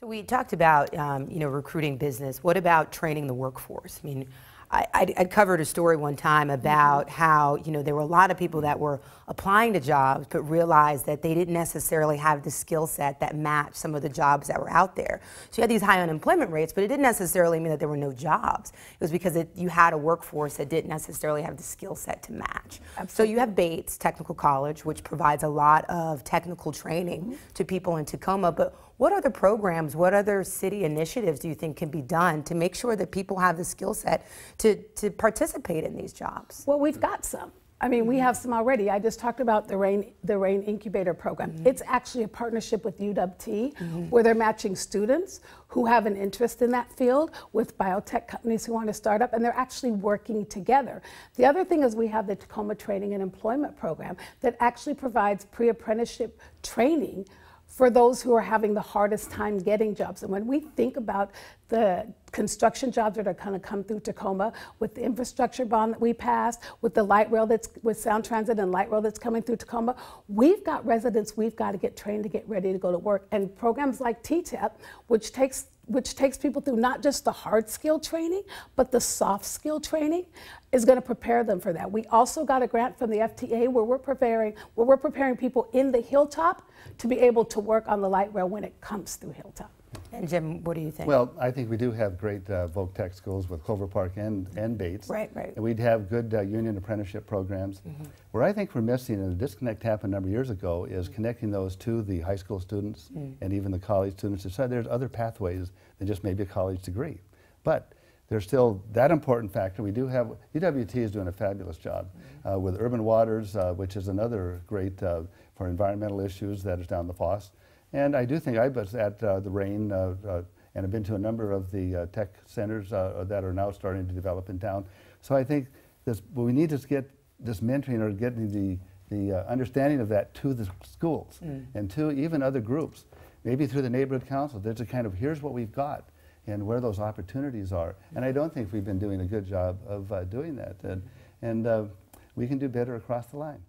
So we talked about, recruiting business. What about training the workforce? I mean, I covered a story one time about how, there were a lot of people that were applying to jobs but realized that they didn't necessarily have the skill set that matched some of the jobs that were out there. So you had these high unemployment rates, but it didn't necessarily mean that there were no jobs. It was because you had a workforce that didn't necessarily have the skill set to match. Absolutely. So you have Bates Technical College, which provides a lot of technical training to people in Tacoma, but what other programs, what other city initiatives do you think can be done to make sure that people have the skill set to participate in these jobs? Well, we've got some. I mean, we have some already. I just talked about the RAIN Incubator Program. It's actually a partnership with UW-T where they're matching students who have an interest in that field with biotech companies who want to start up, and they're actually working together. The other thing is we have the Tacoma Training and Employment Program that actually provides pre-apprenticeship training for those who are having the hardest time getting jobs. And when we think about the construction jobs that are going to come through Tacoma, with the infrastructure bond that we passed, with the light rail with Sound Transit and light rail that's coming through Tacoma, we've got residents we've got to get trained to get ready to go to work. And programs like TTEP, which takes people through not just the hard skill training, but the soft skill training, is going to prepare them for that. We also got a grant from the FTA where we're preparing people in the Hilltop to be able to work on the light rail when it comes through Hilltop. And Jim, what do you think? Well, I think we do have great Voc Tech schools with Clover Park and Bates. Right. And we'd have good union apprenticeship programs. Where I think we're missing, and the disconnect happened a number of years ago, is connecting those to the high school students and even the college students. So there's other pathways than just maybe a college degree. But there's still that important factor. We do have, UW-T is doing a fabulous job with Urban Waters, which is another great for environmental issues that is down the Foss. And I do think I was at the RAIN and have been to a number of the tech centers that are now starting to develop in town. So I think we need to get this mentoring or getting the understanding of that to the schools and to even other groups, maybe through the neighborhood council. There's a kind of, here's what we've got and where those opportunities are. And I don't think we've been doing a good job of doing that. And we can do better across the line.